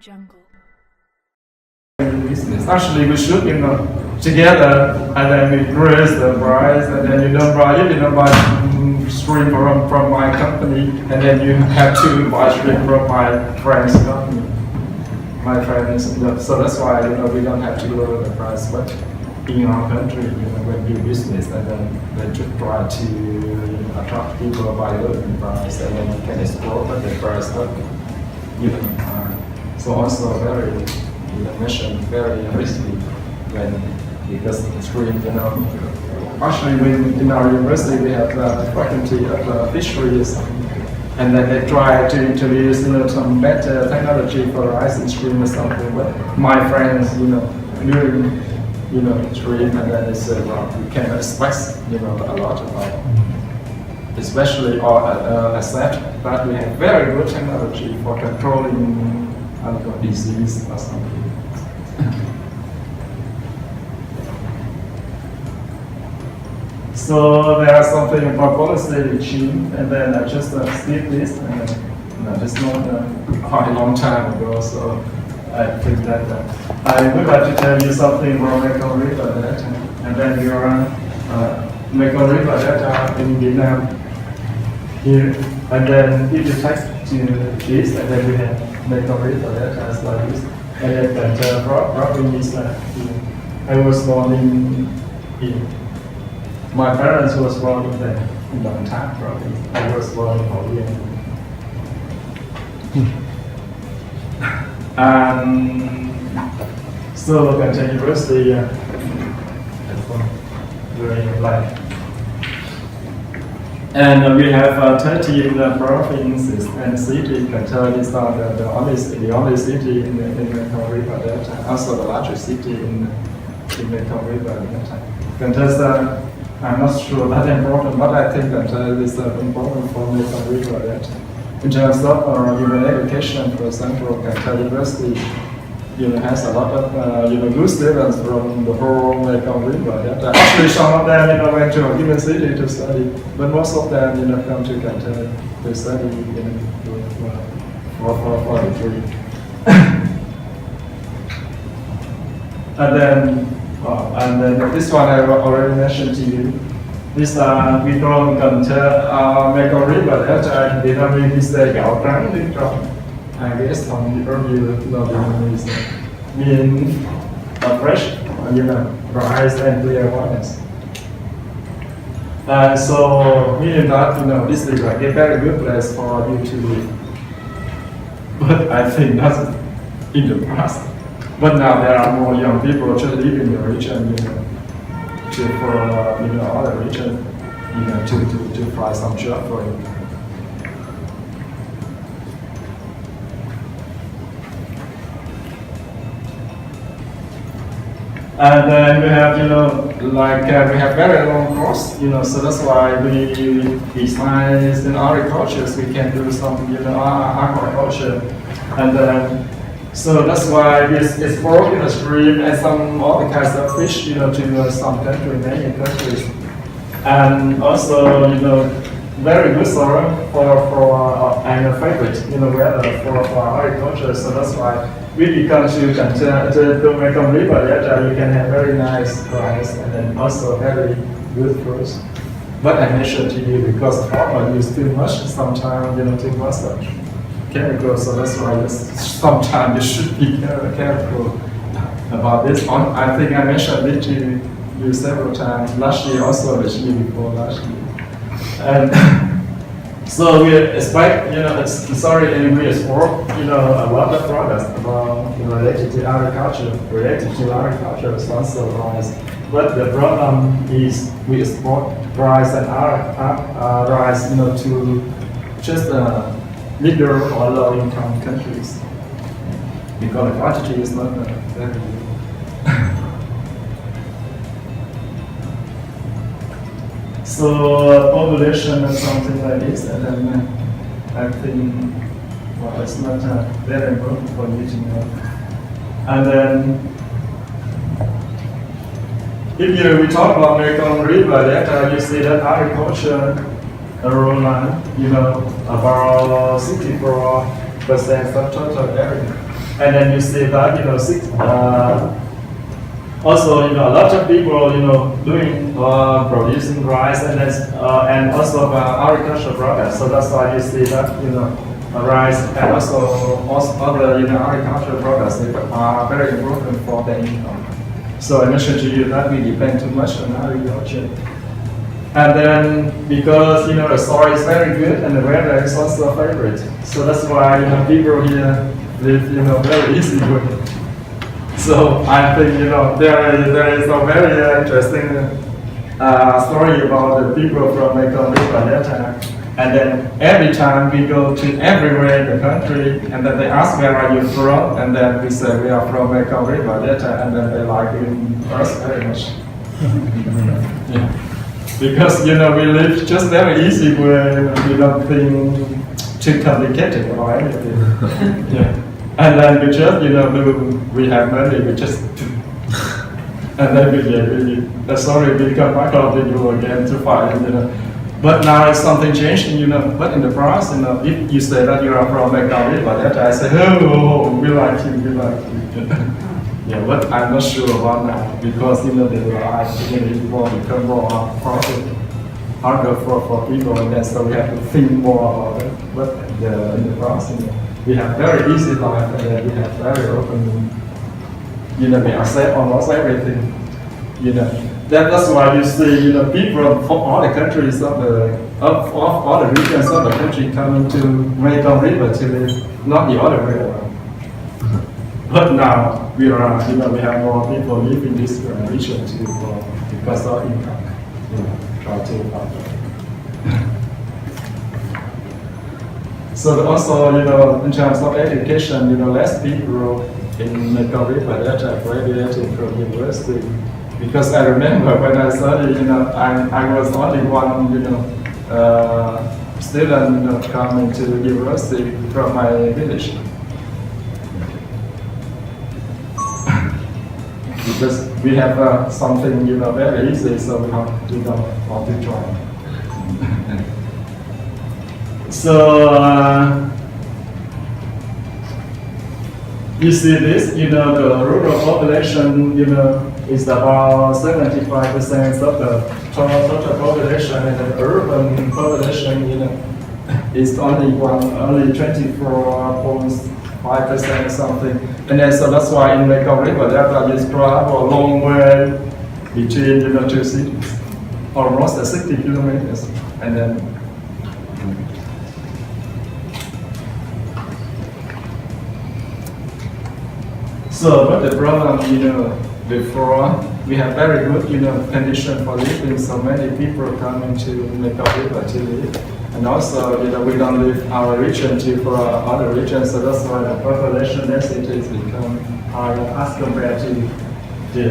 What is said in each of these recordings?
jungle. Business. Actually, we should, together, and then we raise the price, and then you don't buy stream from my company, and then you have to buy stream from my friend's company. My friends, so that's why we don't have to lower the price. But in our country, when we do business, and then they should try to attract people by lowering the price, and then you can explore the price not even high. So also very mission very risky because the stream, actually in our university we have the faculty of fisheries, and then they try to introduce some better technology for rising stream or something. But my friends, doing stream, and then they say, well, we can expect a lot of especially accept that we have very good technology for controlling disease or something. So there are something about policy regime, and then I just skip this, and then it's not quite a long time ago, so I think that I would like to tell you something about Mekong River Delta, and then you are Mekong River Delta in Vietnam here, and then if you take to this, and then we have Mekong River Delta as like this, and then that province I was born in my parents was born in Đồng province. I was born in Korea. So Caltech University very like, and we have 13 provinces and cities. Caltech is not the only city in Mekong River Delta, also the largest city in Mekong River Delta. Caltech, I'm not sure that's important, but I think that is important for Mekong River Delta. In terms of education, for example, Caltech University has a lot of good students from the whole Mekong River Delta. Actually, some of them went to a given city to study, but most of them come to Caltech to study for the free. And then this one I already mentioned to you. This we from Mekong River Delta in Vietnamese is the gạo trắng nước trong. I guess from the earlier Vietnamese mean fresh, rice and clear waters. So meaning that this is like a very good place for you to live. But I think that's in the past. But now there are more young people just live in the region, for other region, to find some job for it. And then we have, we have very long course, so that's why we besides in agriculture, we can do some, aquaculture, and then. So that's why we export in the stream and some other kinds of fish, to some countries, many countries, and also, very good soil for and a favorite, weather for agriculture. So that's why we become to Mekong River Delta. You can have very nice rice and then also very good fruits. But I mentioned to you because farmers use too much sometimes, too much chemicals, so that's why sometimes you should be careful about this. I think I mentioned it to you several times, last year also, the year before last year. And so we expect, we export, a lot of products about, related to agriculture, is also rice. But the problem is we export rice and rice, to just middle or low income countries because the quantity is not very good. So population is something like this, and then I think it's not very important for you to know. And then if we talk about Mekong River Delta, you see that agriculture around, about 64% of total area. And then you see that, also, a lot of people, doing producing rice and also agricultural products. So that's why you see that, rice and also other, agricultural products they are very important for the income. So I mentioned to you that we depend too much on agriculture. And then because, the soil is very good and the weather is also favorite. So that's why, people here live, very easy with it. So I think there is a very interesting story about the people from Mekong River Delta. And then every time we go to everywhere in the country, and then they ask where are you from, and then we say we are from Mekong River Delta, and then they like us very much. Yeah. Because we live just very easy where we don't think too complicated or anything. Yeah. And then we just, we have money, we just, and then we come back out to you again to fight, But now it's something changing, but in the past, if you say that you are from Mekong River Delta, I say, oh, we like you. Yeah, but I'm not sure about now, because, the life, it will become more harder for people, and then so we have to think more about it. But in the past, we have very easy life, and then we have very open, we accept almost everything, That's why you see, people from all the countries of all the regions of the country coming to Mekong River to live, not the other way around. But now we have more people live in this region too, because of income. Try to. So also, in terms of education, less people in Mekong River Delta graduated from university. Because I remember when I studied, I was only one, student coming to university from my village. Because we have something, very easy, so we don't want to try. So you see this, the rural population, is about 75% of the total population, and the urban population, is only 24.5% something. And then so that's why in Mekong River Delta you travel a long way between two cities, almost 60 kilometers, and then. So, but the problem, before we have very good, condition for living. So many people coming to Mekong River to live, and also, we don't leave our region to for other regions. So that's why the population density has become higher as compared to the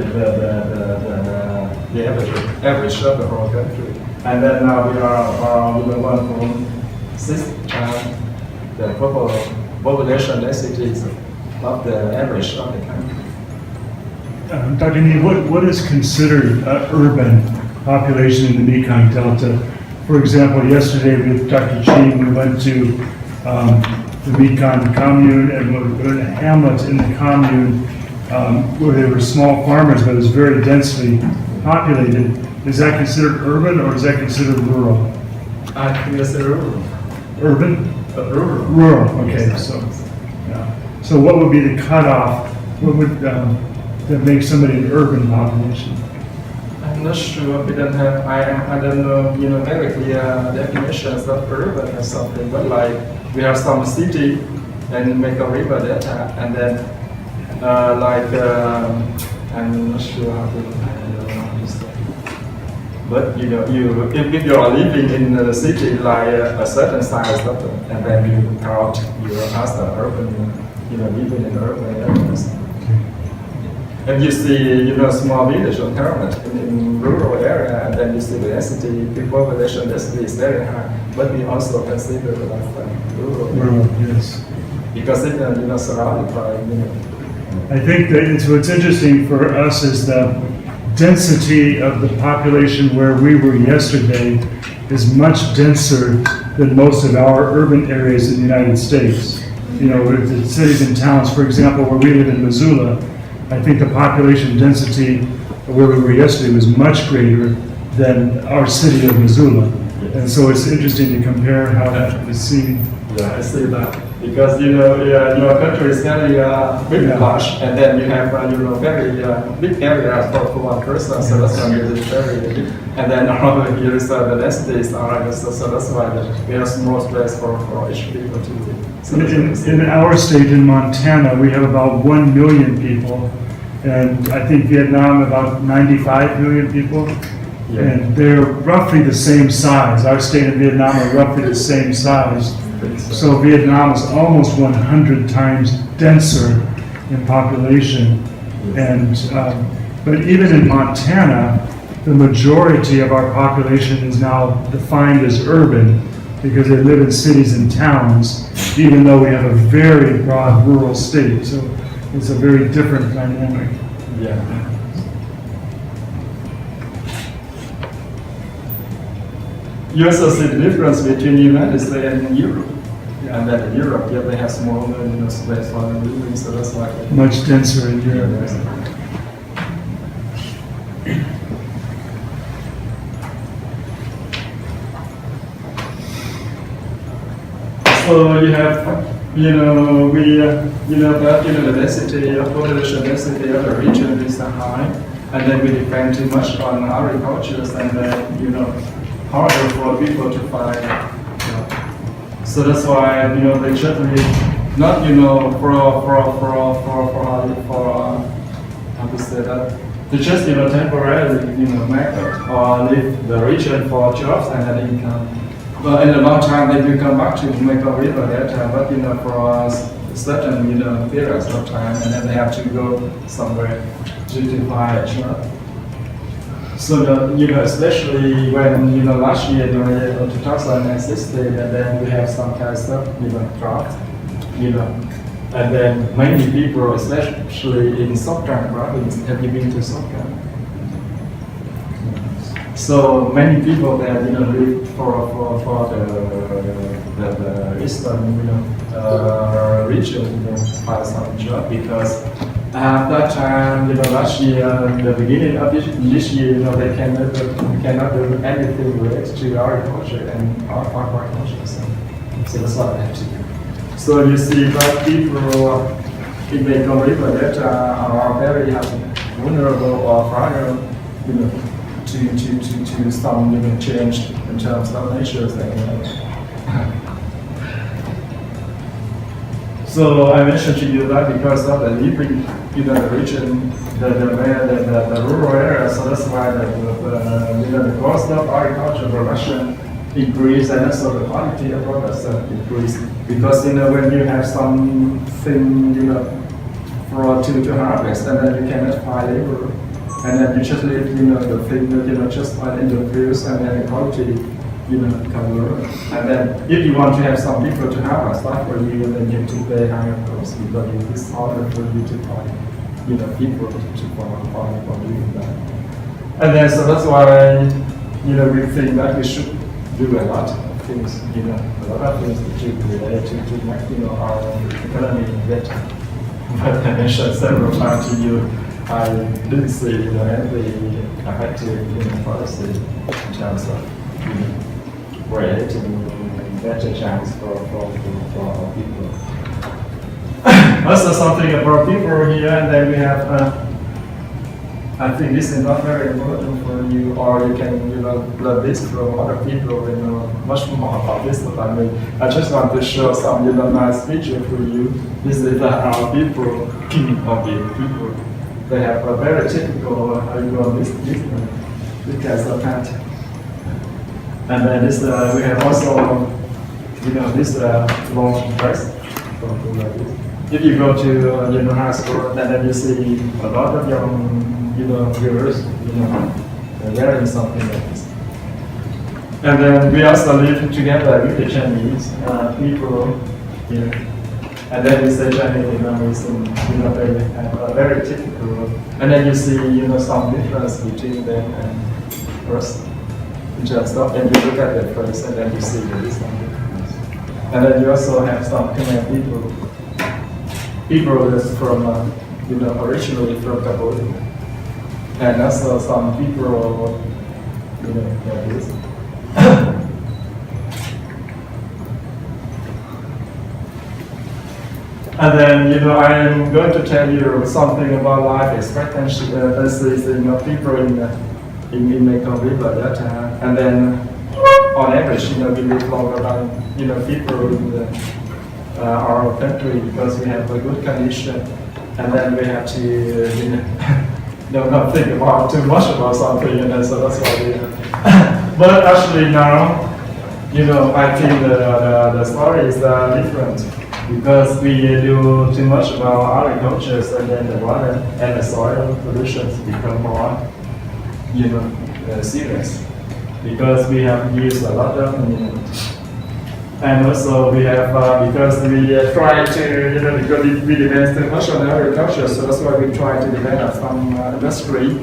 average of the whole country. And then now we are around 1.6 times the population density is of the average of the country. Dr. Nee, what is considered urban population in the Mekong Delta? For example, yesterday with Dr. Ching, we went to the Mekong commune and we were in a hamlet in the commune where they were small farmers, but it was very densely populated. Is that considered urban or is that considered rural? I think it's rural. Urban? Rural. Rural, okay. So what would be the cutoff? What would that make somebody an urban population? I'm not sure. We don't have. I don't know. Very clear definitions of urban or something. But like we have some city and Mekong River Delta, and then I'm not sure how to say. But if you are living in a city like a certain size, and then you count as the urban. Living in urban areas. And you see, small village or terminate in rural area, and then you see the density, the population density is very high. But we also consider that rural. Yes. Because it's surrounded by. I think that what's interesting for us is the density of the population where we were yesterday is much denser than most of our urban areas in the United States. with the cities and towns, for example, where we live in Missoula, I think the population density where we were yesterday was much greater than our city of Missoula. And so it's interesting to compare how that is seen. Yeah, I see that. Because, your country is very big large, and then you have, very big areas for one person, so that's why it is very big. And then over here, the densities are, so that's why we have more space for each people to live. So In our state, in Montana, we have about 1 million people, and I think Vietnam about 95 million people. Yeah. And they're roughly the same size. Our state and Vietnam are roughly the same size. So Vietnam is almost 100 times denser in population. And, but even in Montana, the majority of our population is now defined as urban because they live in cities and towns, even though we have a very broad rural state. So it's a very different dynamic. Yeah. You also see the difference between the United States and Europe. And then in Europe, they have smaller space for living, so that's like much denser in Europe. So you have, the density of population density of the region is high, and then we depend too much on agriculture, and then, harder for people to find. So that's why, they generally not, how to say that, they just, temporarily, make it or leave the region for jobs and then income. But in a long time, they will come back to Mekong River Delta, but, for certain, periods of time, and then they have to go somewhere to find a job. So, especially when, last year, 2016, and then we have some kind of drought, and then many people, especially in southern province, have you been to southern? So many people there, live for the eastern, region, find some job because. At that time, last year, the beginning of this year, they cannot do anything related to agriculture and aquaculture. So that's what they have to do. So you see that people in the Mekong River Delta are very vulnerable or fragile, to some change in terms of nature. So I mentioned to you that because of the living, the region, the rural area, so that's why the cost of agriculture production increased and also the quality of products increased. Because when you have something for to harvest, and then you cannot find labor, and then you just leave the thing just find in the fields, and then the quality come lower. And then if you want to have some people to harvest that for you, then you have to pay higher costs because it's harder for you to find people to farm for doing that. And then so that's why we think that we should do a lot of things, a lot of things that should be related to make our economy better. But I mentioned several times to you, I didn't see any effective policy in terms of creating better chance for our people. Also something about people here, and then we have. I think this is not very important for you, or you can learn this from other people. Much more about this. But I just want to show some nice picture for you. This is our people, people. They have a very typical this kind of pattern. And then this we have also this long dress. If you go to high school, and then you see a lot of young viewers, wearing something like this. And then we also live together with the Chinese people here. And then we say Chinese Vietnamese, they have a very typical. And then you see some difference between them and us. Just stop and you look at their face, and then you see there is some difference. And then you also have some Khmer people people that's from, originally from Cambodia. And also some people, like this. And then, I am going to tell you something about life expectancy. This is, people in Mekong River Delta. And then, on average, we live longer than, people in our country because we have a good condition. And then we have to, not think about too much about something, so that's why we. But actually now, I think the story is different. Because we do too much about agriculture, and then the water and the soil pollutions become more, serious. Because we have used a lot of, and also we have, because we try to, because we depend too much on agriculture, so that's why we try to develop some industry.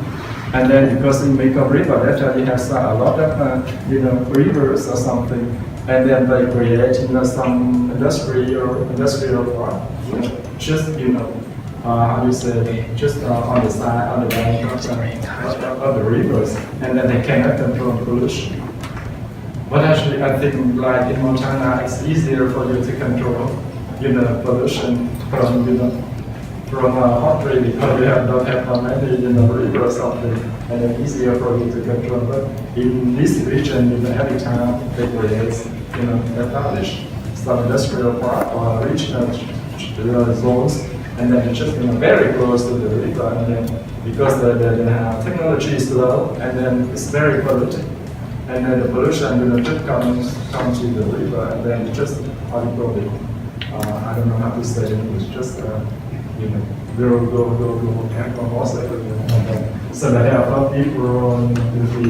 And then because in Mekong River Delta, you have a lot of, rivers or something. And then they create, some industrial just, how do you say, just on the side, on the bank of the rivers, and then they cannot control pollution. But actually, I think like in Montana, it's easier for you to control, pollution from a hot tree because you don't have many, river or something, and then easier for you to control. But in this region, every time they create, establish some industrial park or regional zones, and then it's just very close to the river, and then because the technology is low, and then it's very polluted, and then the pollution just comes to the river, and then just I don't know how to say it, it's just go empcompasses, so they have a lot of people to be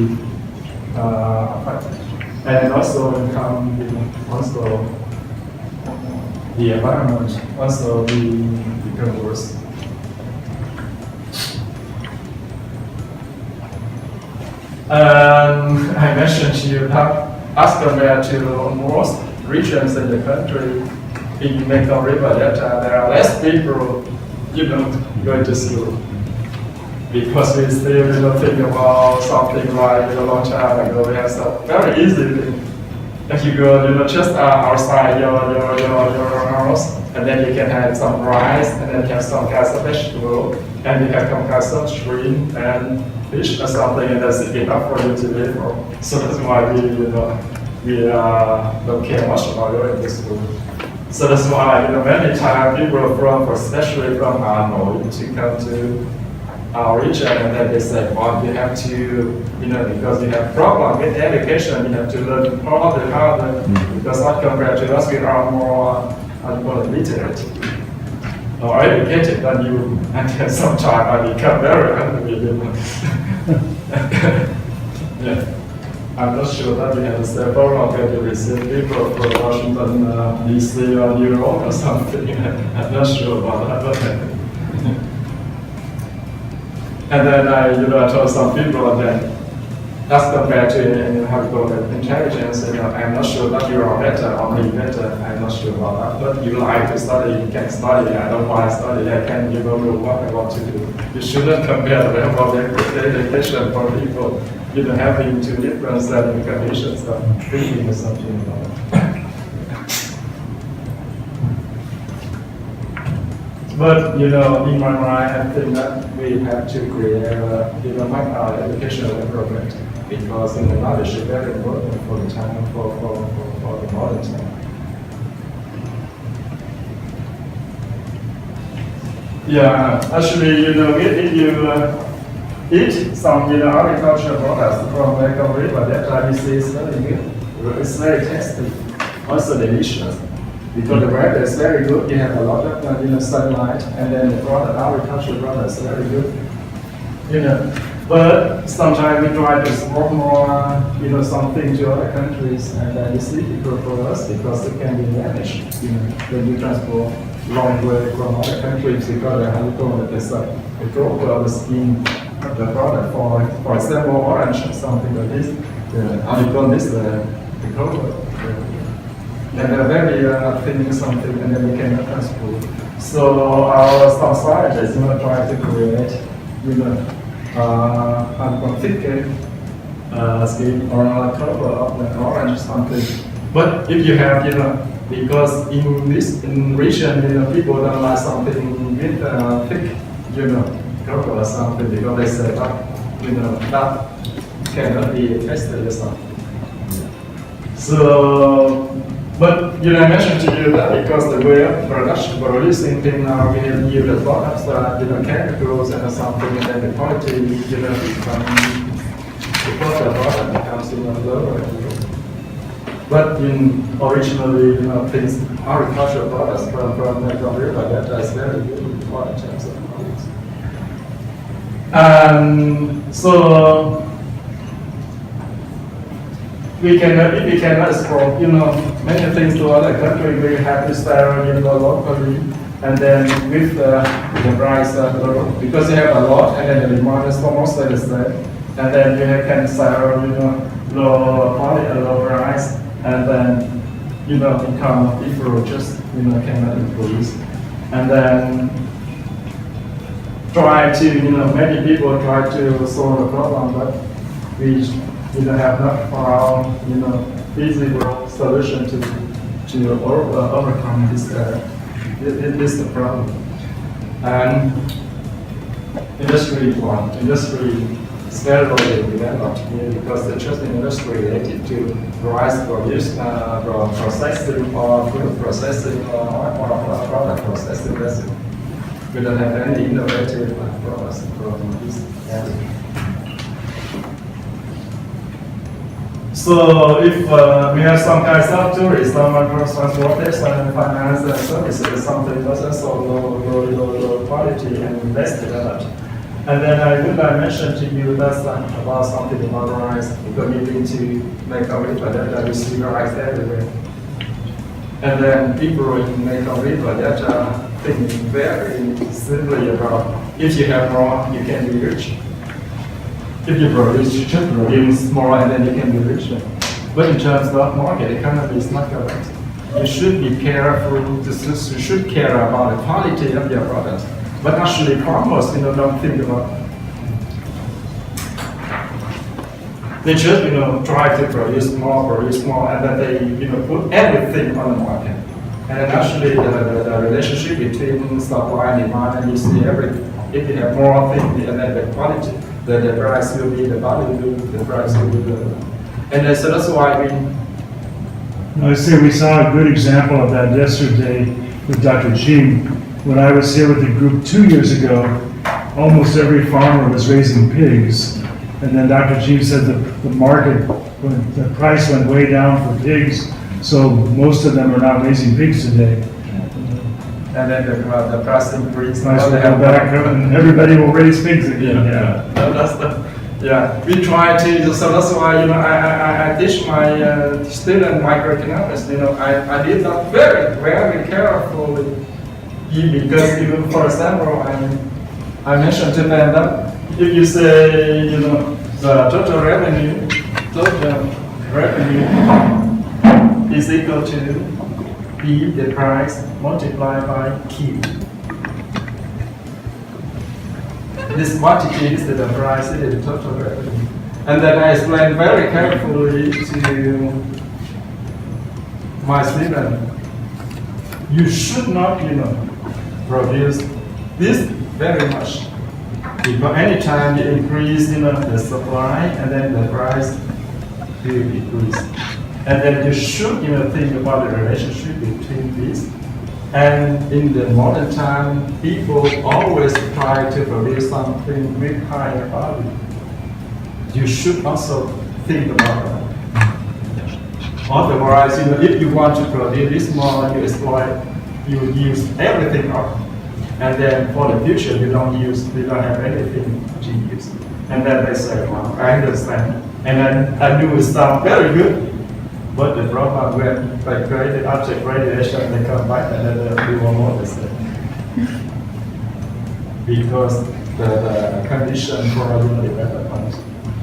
affected. And also also the environment also become worse. I mentioned to you that as compared to most regions in the country, in Mekong River Delta, there are less people, going to school. Because we still think about something like a long time ago, we have some very easy thing. If you go, just outside your house, and then you can have some rice, and then you have some kinds of vegetable, and you have some kinds of shrimp and fish or something, and that's enough for you to live on. So that's why we don't care much about going to school. So that's why, many times people from, especially from Hanoi, to come to our region, and then they say, well, you have to, because you have problem with education, you have to learn harder, because not compared to us, we are more, literate or educated than you, and then sometimes I become very hungry, Yeah. I'm not sure that we have a step program to receive people from Washington, DC or New York or something. I'm not sure about that. And then I told some people that as compared to how to call it, intelligence, I'm not sure that you are better or me better. I'm not sure about that. But you like to study, you can study. I don't want to study. I can do what I want to do. You shouldn't compare the level of education for people. Having two different studying conditions of thinking or something about it. But in my mind, I think that we have to create our educational environment because knowledge is very important for the time for the modern time. Yeah, actually, if you eat some agricultural products from Mekong River Delta, you see it's very good. It's very tasty, also delicious. Because the weather is very good, you have a lot of sunlight, and then the agricultural products is very good. But sometimes we try to export more, something to other countries, and then it's difficult for us because it can be damaged. When you transport long way from other countries, because the honeycomb is a drop of the skin of the product. For example, orange or something like this. The honeycomb is the cover. And they're very thin something, and then you cannot transport. So our some scientists, try to create, unconfigured skin or a cover of the orange something. But if you have, because in this region, people don't like something with thick, cover or something because they say that, that cannot be tested or something. So, but I mentioned to you that because the way of producing thing now, we have used a lot of chemicals and something, and then the quality, because the product becomes lower. But originally, things, agricultural products from Mekong River, that is very good in terms of products. And so, if we cannot export, many things to other countries, we have to sell, locally, and then with the price low, because you have a lot, and then the demand is almost the same, and then you can sell, low quality, low price, and then, income people just, cannot increase, and then try to, many people try to solve the problem, but we have not found, feasible solution to overcome this the problem. And industry is very developed here because the trust industry related to rice processing or food processing or product processing. We don't have any innovative products from this area. So if we have some kinds of tourists, some transportation and finance and services, something that's also low quality and less developed. And then I mention to you that's about something about rice, because you need to Mekong River Delta, you see rice everywhere. And then people in Mekong River Delta think very simply about if you have more, you can be rich. If you produce more and then you can be richer. But in terms of market economy, it's not correct. You should be careful, you should care about the quality of your product. But actually farmers, don't think about it. They just, try to produce more, and then they, put everything on the market. And then actually the relationship between supply and demand, and you see if you have more things, and then the quality, the price will be, the value, the price will be lower. And so that's why I say we saw a good example of that yesterday with Dr. Ching. When I was here with the group 2 years ago, almost every farmer was raising pigs. And then Dr. Ching said the market, the price went way down for pigs, so most of them are not raising pigs today. And then the price increase. Price will go back up and everybody will raise pigs again. We try to, so that's why, I teach my student microeconomics, I did that very carefully, because for example, I mentioned to them that if you say, the total revenue is equal to P, the price, multiplied by Q. This quantity is the price, it is the total revenue. And then I explain very carefully to my student, you should not, produce this very much. Because anytime you increase, the supply, and then the price will decrease. And then you should, think about the relationship between these. And in the modern time, people always try to produce something with higher value. You should also think about that. Otherwise, if you want to produce this more, you exploit, you use everything up. And then for the future, you don't have anything to use. And then they say, well, I understand. And then I do it sound very good. But the problem when they created object radiation, they come back and then we won't notice it. Because the condition for development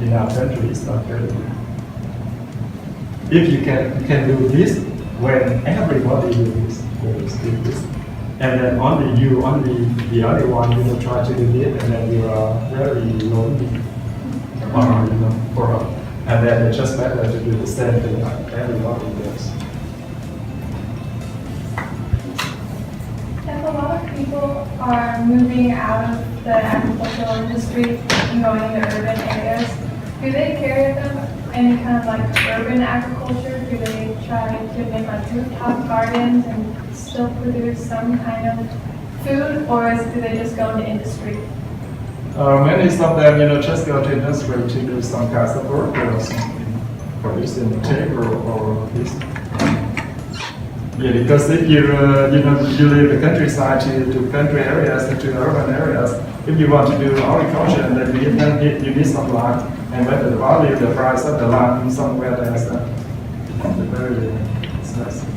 in our country is not very good. If you can do this, when everybody will do this, and then only the only one, try to do it, and then you are very lonely, for her. And then it's just better to do the same thing like everybody does. If a lot of people are moving out of the agricultural industry and going into urban areas, do they carry with them any kind of like urban agriculture? Do they try to make like rooftop gardens and still produce some kind of food, or do they just go into industry? Many of them, just go to industry to do some kinds of work, producing timber or this. Yeah, because if you leave the countryside to country areas, to urban areas, if you want to do agriculture, and then you need some land, and whether the value, the price of the land somewhere there's a very expensive.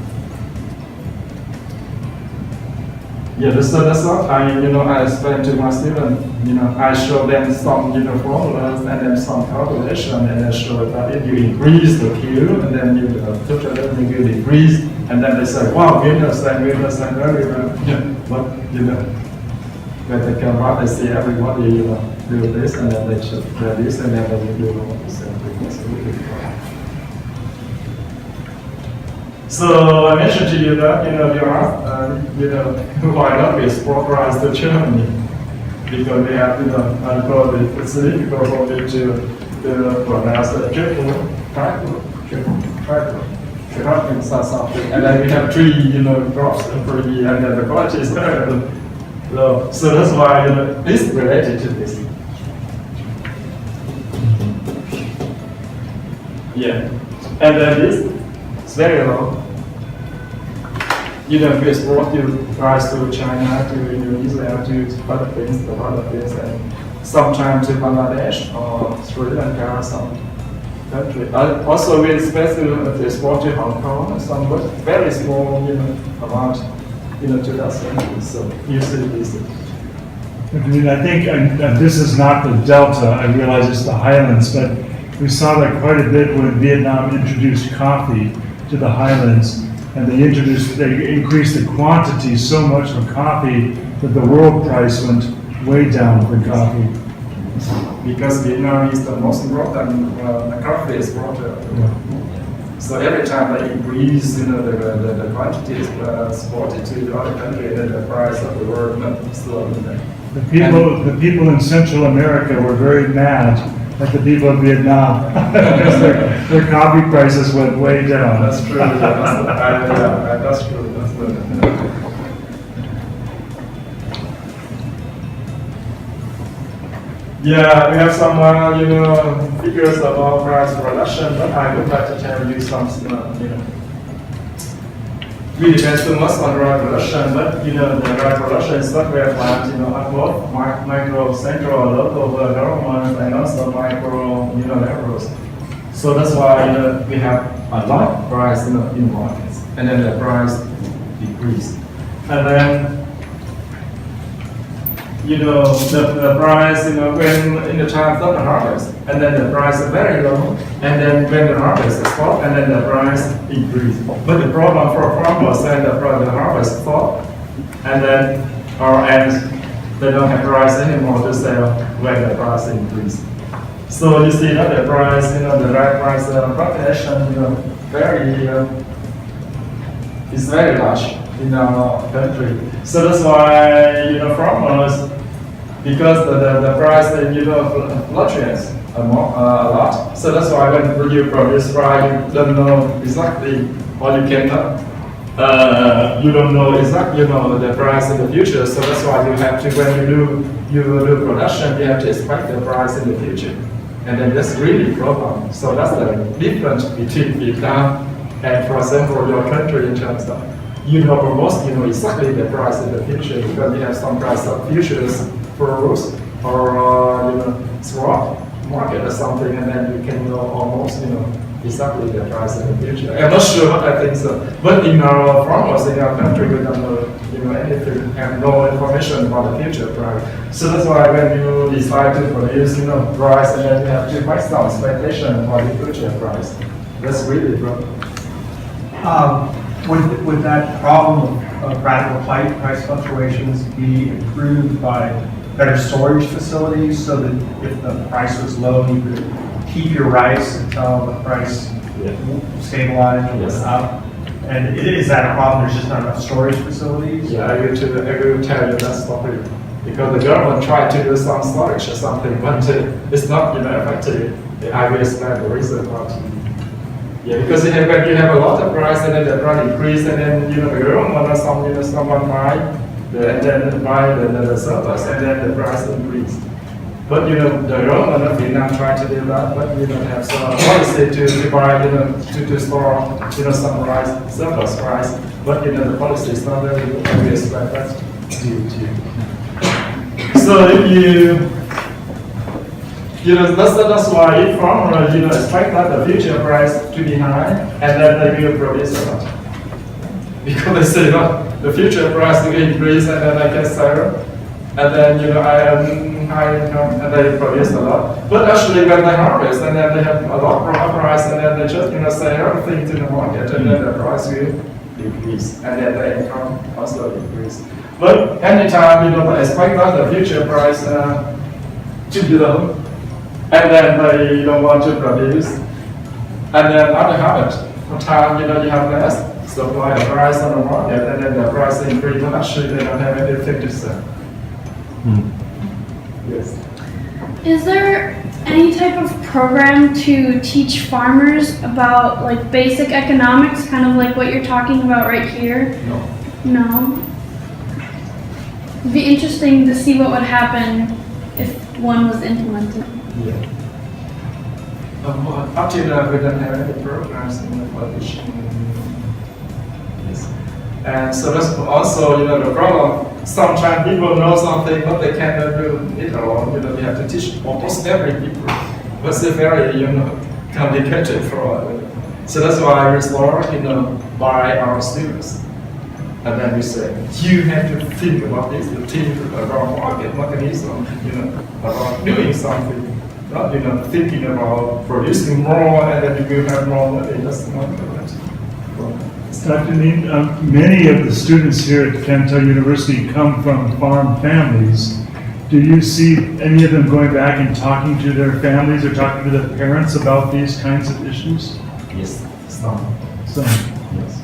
Yeah, so that's what I explain to my students. I show them some formulas and then some calculation, and I show that if you increase the Q, and then you total revenue will increase, and then they say, wow, we understand very well. But when they come out, they see everybody do this, and then they should do this, and then they will do the same thing. That's really cool. So I mentioned to you that you asked why not we exporterize to Germany, because we have it's difficult for me to pronounce the triple something, and then we have 3 crops per year, and then the quality is very low. So that's why it's related to this. Yeah, and then this. It's very low. We export rice to China, to Indonesia, to other things, and sometimes to Bangladesh or Sri Lanka, some country. Also, we expect to export to Hong Kong, some but very small amount, to that country. So usually this. I think this is not the Delta. I realize it's the highlands, but we saw that quite a bit when Vietnam introduced coffee to the highlands, and they increased the quantity so much of coffee that the world price went way down for coffee. Because Vietnam is the most important coffee exporter. Yeah. So every time they increase, the quantity is exported to the other country, then the price of the world slowly down. The people in Central America were very mad at the people of Vietnam because their coffee prices went way down. That's true. That's true. That's true. Yeah, we have some figures about rice production, but I would like to tell you some we depend too much on rice production, but the rice production is not very flat, at both micro, central, local government, and also micro, levels. So that's why we have a lot of price in markets, and then the price decrease, and then the price when in the time of the harvest, and then the price is very low, and then when the harvest is fall, and then the price increase. But the problem for farmers and the harvest fall, and then they don't have price anymore to sell when the price increase. So you see that the price, the right price fluctuation, is very large in our country. So that's why farmers, because the price fluctuates a lot. So that's why when you produce rice, you don't know exactly, or you cannot. You don't know exactly the price in the future. So that's why you have to, when you do production, you have to expect the price in the future, and then that's really problem. So that's the difference between Vietnam and, for example, your country in terms of almost exactly the price in the future, because you have some price of futures for fruits or swap market or something, and then you can know almost exactly the price in the future. I'm not sure, but I think so. But in our farmers in our country, we don't know anything, have no information about the future price. So that's why when you decide to produce price, and then you have to make some expectation for the future price. That's really problem. Would that problem of radical price fluctuations be improved by better storage facilities so that if the price was low, you could keep your rice until the price stabilized and went up? And is that a problem? There's just not enough storage facilities? Yeah, I will tell you that story. Because the government tried to do some storage or something, but it's not effective. I will explain the reason about it. Yeah, because when you have a lot of price and then the price increase and then the government or someone buy and then buy the surplus and then the price increase. But the government of Vietnam tried to do that, but we don't have some policy to buy to store some rice surplus price. But the policy is not very good. I will explain that to you. So if that's why if farmers expect that the future price to be high and then they will produce a lot. Because they say the future price will increase and then I can sell and then I am high income and they produce a lot. But actually when they harvest and then they have a lot of price and then they just sell everything to the market and then the price will decrease and then the income also increase. But anytime they expect that the future price to be low, and then they don't want to produce, and then other habit, for time you have less supply of rice on the market, and then the price increase, and actually they don't have anything to sell. Yes. Is there any type of program to teach farmers about like basic economics, kind of like what you're talking about right here? No. It'd be interesting to see what would happen if one was implemented. Yeah. Up to now, we don't have any programs in the publishing. Yes. And so that's also, the problem. Sometimes people know something, but they cannot do it alone. They have to teach almost every people. But it's very, complicated for them. So that's why we start, by our students. And then we say, you have to think about this, to think about market mechanism, about doing something, not, thinking about producing more and then you will have more money. That's not correct. Dr. Neem, many of the students here at Canton University come from farm families. Do you see any of them going back and talking to their families or talking to their parents about these kinds of issues? Yes, some. Yes.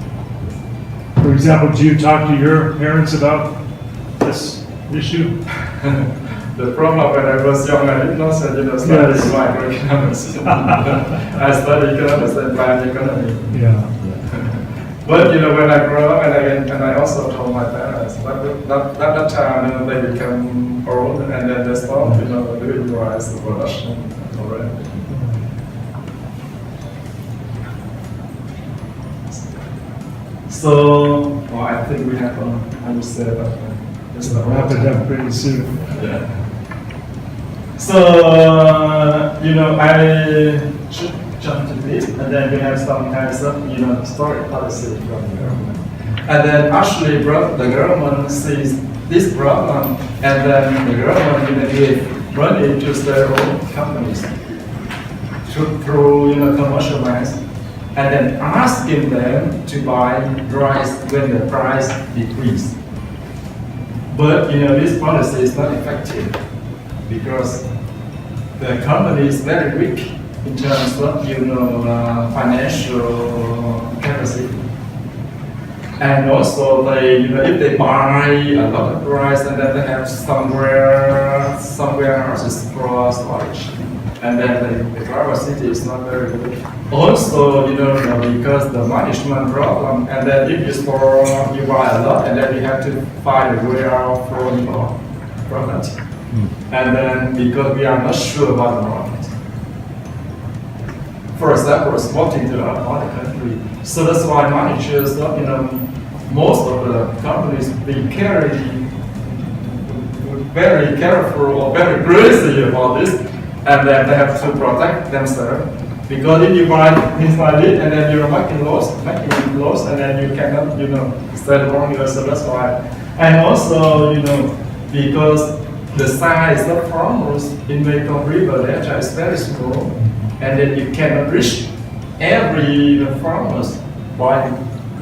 For example, do you talk to your parents about this issue? The problem when I was young, I did not study microeconomics. I studied economics and planned economy. Yeah. But when I grew up, and I also told my parents, but that time they become old, and then they start doing rice production already. So I think we have I would say that it's not Wrap it up pretty soon. Yeah. So I should jump to this, and then we have some kinds of storage policy from the government. And then actually the government sees this problem, and then the government give money to their own companies through commercial banks, and then asking them to buy rice when the price decrease. But this policy is not effective because the company is very weak in terms of financial capacity. And also they if they buy a lot of rice and then they have somewhere houses for storage. And then the capacity is not very good. Also, because the management problem, and then if you buy a lot, and then you have to find a way out from your product. And then because we are not sure about the market. For example, exporting to other country. So that's why managers, most of the companies be very careful or very crazy about this. And then they have to protect themselves. Because if you buy things like it and then you're making loss, and then you cannot, sell longer, so that's why. And also, because the size of farmers in Mekong River Delta is very small, and then you cannot reach every farmers by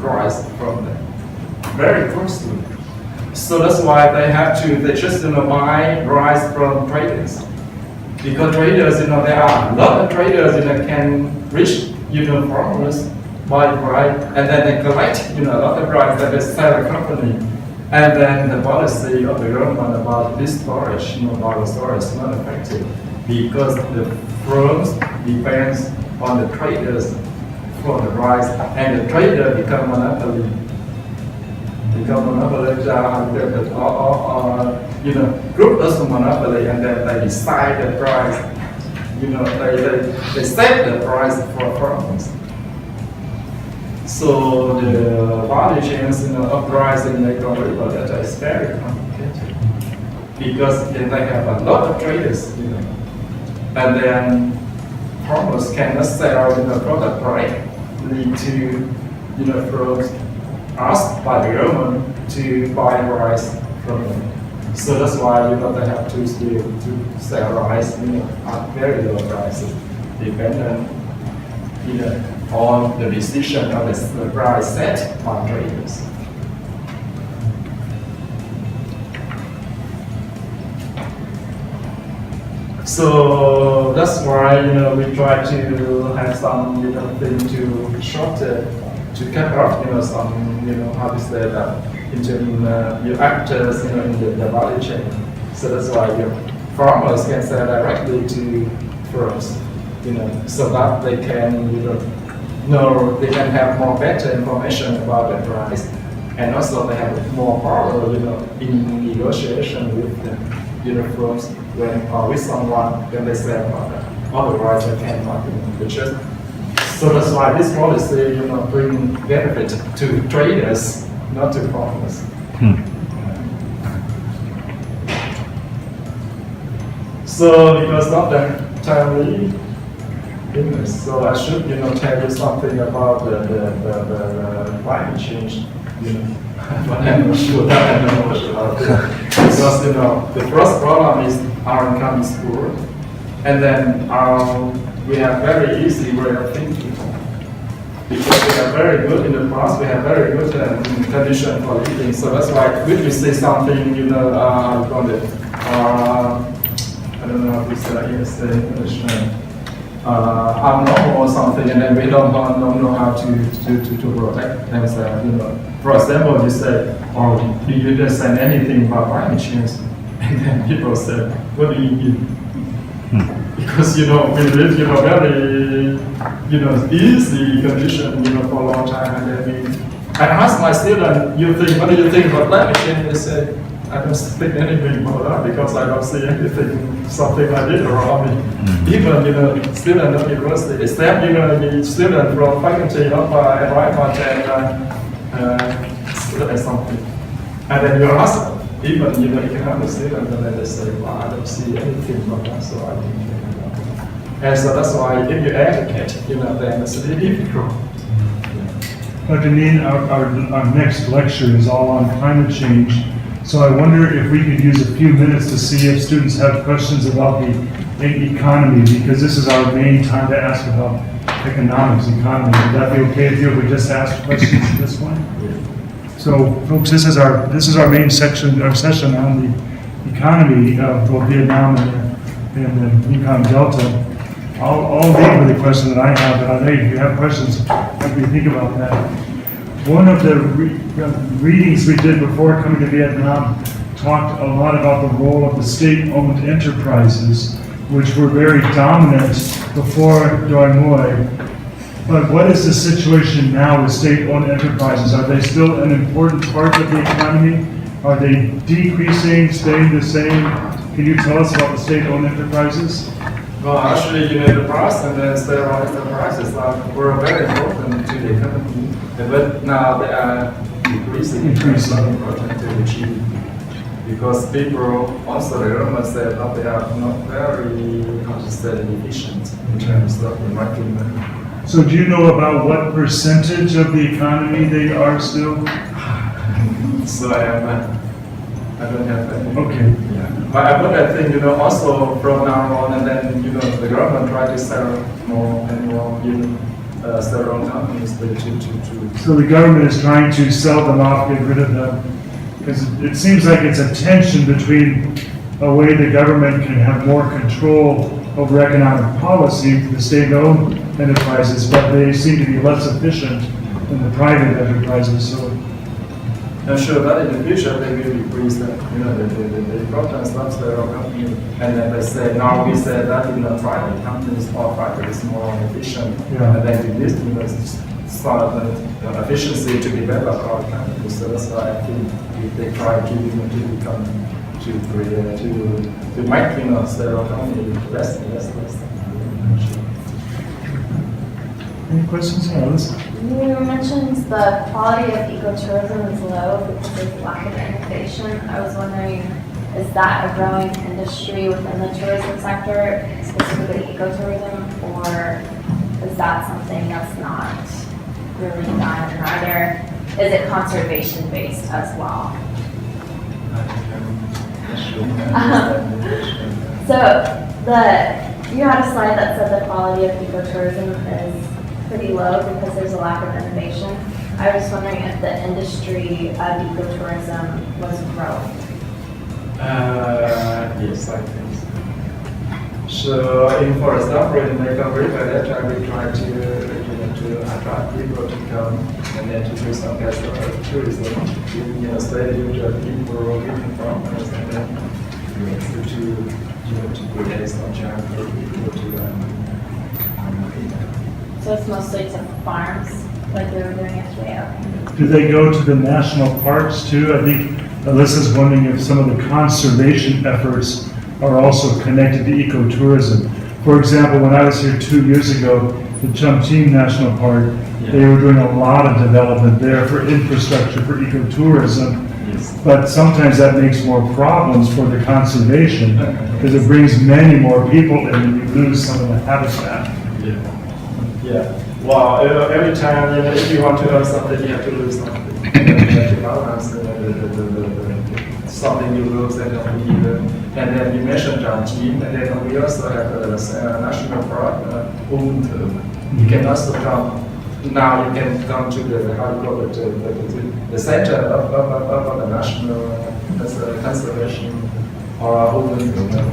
rice from them very costly. So that's why they just buy rice from traders. Because traders, there are a lot of traders, can reach, farmers, buy rice, and then they collect, a lot of rice that they sell the company. And then the policy of the government about this storage, about storage is not effective because the firms depends on the traders for the rice, and the trader become monopoly. Group does the monopoly, and then they decide the price. They set the price for farmers. So the value chains, of rice in Mekong River Delta is very complicated because they have a lot of traders, and then farmers cannot sell the product directly to, firms asked by the government to buy rice from them. So that's why they have to still to sell rice, at very low prices, dependent, on the decision of the price set by traders. So that's why we try to have some thing to shorten, to cut off some how to say that into actors in the value chain. So that's why farmers can sell directly to firms, so that they can they can have more better information about the price, and also they have more power in negotiation with the firms when or with someone when they sell product. Otherwise they cannot purchase. So that's why this policy bring benefit to traders, not to farmers. So because of the timely business, so I should tell you something about the climate change. But I'm not sure that I know much about it. Because the first problem is our income is poor, and then we have very easy way of thinking. Because we are very good in the past, we have very good condition for living. So that's why when we say something, I call it, I don't know how to say English, abnormal or something, and then we don't know how to protect themselves. For example, you say, "Oh, you didn't say anything about climate change," and then people say, "What do you mean?" Because we live very easy condition for a long time, and then I ask my student, what do you think about climate change? They say, I don't think anything about that because I don't see anything, something like it around me. Even student of university, except the student from faculty of environment and something. And then you ask even economic student, and then they say, well, I don't see anything about that, so I think. And so that's why if you educate, then it's really difficult. Dr. Neen, our next lecture is all on climate change. So I wonder if we could use a few minutes to see if students have questions about the economy, because this is our main time to ask about economics, economy. Would that be okay with you if we just ask questions at this point? So, folks, this is our main section, our session on the economy of both Vietnam and the Mekong Delta. I'll leave with the question that I have, but I know if you have questions, let me think about that. One of the readings we did before coming to Vietnam talked a lot about the role of the state-owned enterprises, which were very dominant before Doi Moi. But what is the situation now with state-owned enterprises? Are they still an important part of the economy? Are they decreasing, staying the same? Can you tell us about the state-owned enterprises? Well, actually, the past and the state-owned enterprises were very important to the economy, but now they are decreasing. Not important to the GDP. Because people, also the government said that they are not very, efficient in terms of making money. So do you know about what percentage of the economy they are still? So I don't have any. Okay. Yeah. But I think, also from now on, and then, the government try to sell more and more, several companies to. So the government is trying to sell them off, get rid of them? Because it seems like it's a tension between a way the government can have more control over economic policy for the state-owned enterprises, but they seem to be less efficient than the private enterprises, so. I'm sure that in the future they will increase the importance of their company, and then they say, now we say that private companies or private is more efficient, Yeah. and then with this, start the efficiency to develop our companies. So that's why I think if they try to become to make several companies less. Any questions? Yeah, listen. You mentioned the quality of ecotourism is low because of lack of innovation. I was wondering, is that a growing industry within the tourism sector, specifically ecotourism, or is that something that's not really done? And is it conservation based as well? So you had a slide that said the quality of ecotourism is pretty low because there's a lack of innovation. I was wondering if the industry of ecotourism was growing. Yes, I think so. For example, in Mekong River Delta, we try to attract people to come and then to do some kind of tourism. Stay with the people living from us and then to create some chance for people to. So it's mostly to farms, like they were doing yesterday. Okay. Do they go to the national parks too? I think Alyssa's wondering if some of the conservation efforts are also connected to ecotourism. For example, when I was here 2 years ago, the Chumtim National Park, they were doing a lot of development there for infrastructure for ecotourism. Yes. But sometimes that makes more problems for the conservation because it brings many more people in and you lose some of the habitat. Yeah. Well, every time if you want to learn something, you have to lose something. You have to balance something you lose and and then you mentioned Chumtim, and then we also have a national park, UMT. You can also come. Now you can come to the the center of the national conservation or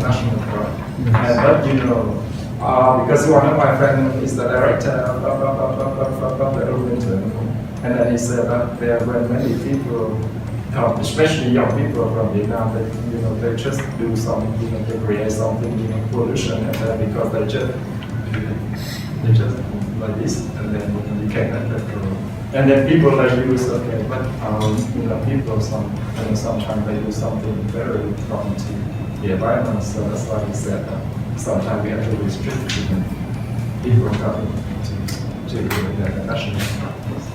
national park. But because one of my friends is the director of the UMT, and then he said that there were many people come, especially young people from Vietnam, that they just do some, they create something, pollution, and then because they just like this, and then you cannot control. And then people like use but people sometimes they do something very wrong to the environment. So that's why he said that sometimes we have to restrict people coming to the national parks.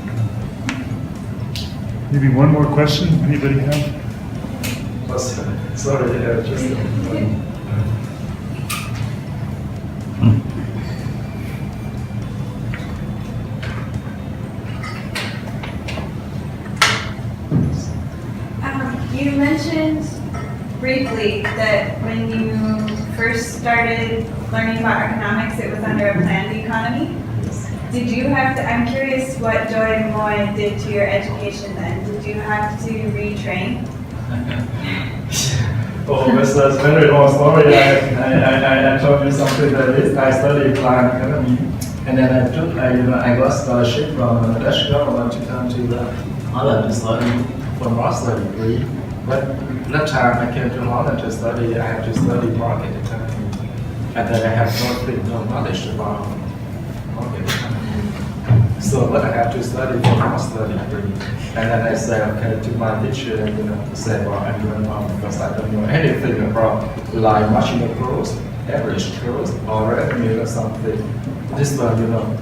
Maybe one more question, anybody have? Sorry, just. You mentioned briefly that when you first started learning about economics, it was under a planned economy. Did you have to, I'm curious what Joy and Moy did to your education then. Did you have to retrain? Oh, that's a very long story. I told you something that is, I studied planned economy, and then I got scholarship from the Dutch government to come to Holland to study for master degree. But that time I came to Holland to study, I had to study market economy, and then I have no knowledge about market economy. So, but I have to study for master degree. And then I say, okay, to my teacher, say, well, I'm doing wrong because I don't know anything about like marginal growth, average growth, or revenue or something. This one,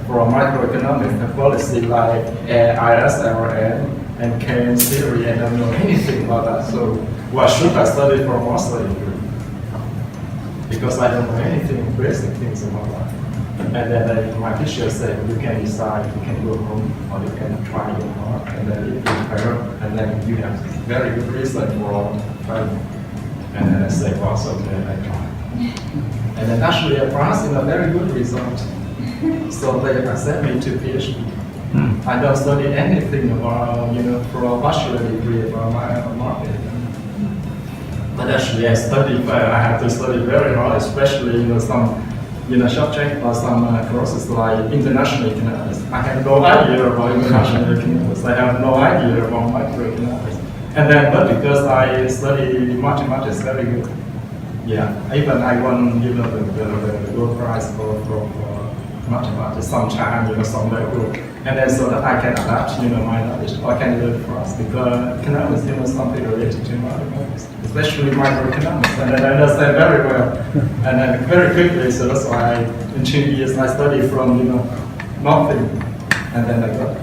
for microeconomic policy like ISLN and Keynes theory, I don't know anything about that. So, why should I study for master degree? Because I don't know anything, basic things about that. And then my teacher said, you can decide, you can go home, or you can try your hard, and then if you fail, and then you have very good reason for failing. And then I say, well, so okay, I try. And then actually I passed in a very good result. So they accept me to PhD. I don't study anything about, for a bachelor degree about my market. But actually I study, but I have to study very hard, especially, some, subject or some courses like international economics. I have no idea about international economics. I have no idea about microeconomics. And then, but because I study mathematics very good, yeah, even I won, the gold prize for mathematics sometime, some level. And then so that I can adapt, my knowledge, I can learn fast because economics, something related to mathematics, especially microeconomics, and then I understand very well, and then very quickly. So that's why in 2 years I studied from nothing, and then I got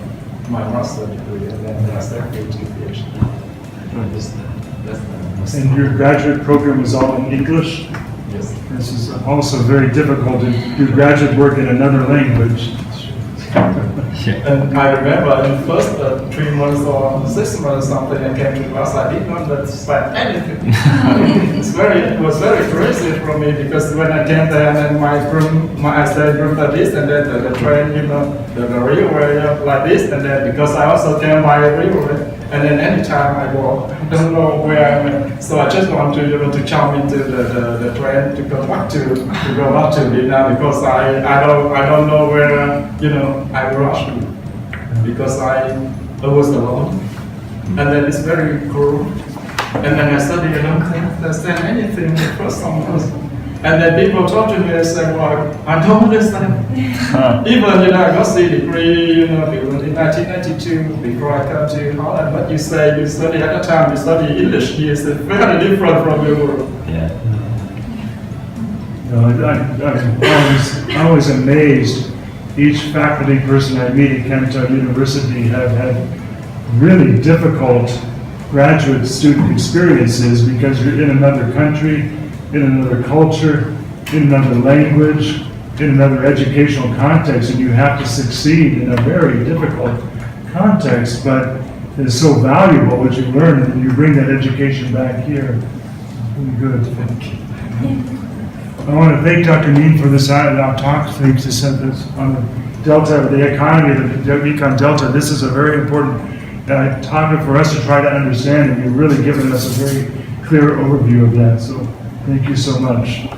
my master's degree, and then I started to PhD. And your graduate program is all in English? Yes. This is also very difficult to do graduate work in another language. And I remember in the first 3 months or 6 months something I came to class, I did not understand anything. It was very crazy for me because when I came there and then I said room like this and then the train, the railway like this and then because I also came by railway and then anytime I walk, I don't know where I am. So I just want to to jump into the train to go back to Vietnam because I don't know where I rush because I was alone and then it's very cool and then I study alone, I can't understand anything for some months. And then people talk to me and say, well, I don't understand. Even, I got C degree, in 1992, before I come to Holland. But you say you study at the time, you study English here, it's very different from your world. Yeah. I'm always amazed. Each faculty person I meet at Canton University have had really difficult graduate student experiences because you're in another country, in another culture, in another language, in another educational context, and you have to succeed in a very difficult context, but it's so valuable what you learn, and you bring that education back here. Really good. Thank you. I want to thank Dr. Neen for this talk. Thanks to send this on the Delta, the economy of the Mekong Delta. This is a very important topic for us to try to understand, and you've really given us a very clear overview of that. So thank you so much.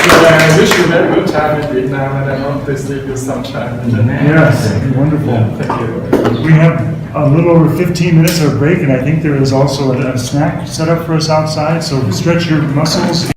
So I wish you a very good time in Vietnam, and I hope to see you sometime in the Yes, wonderful. Yeah, thank you. We have a little over 15 minutes of break, and I think there is also a snack set up for us outside, so stretch your muscles.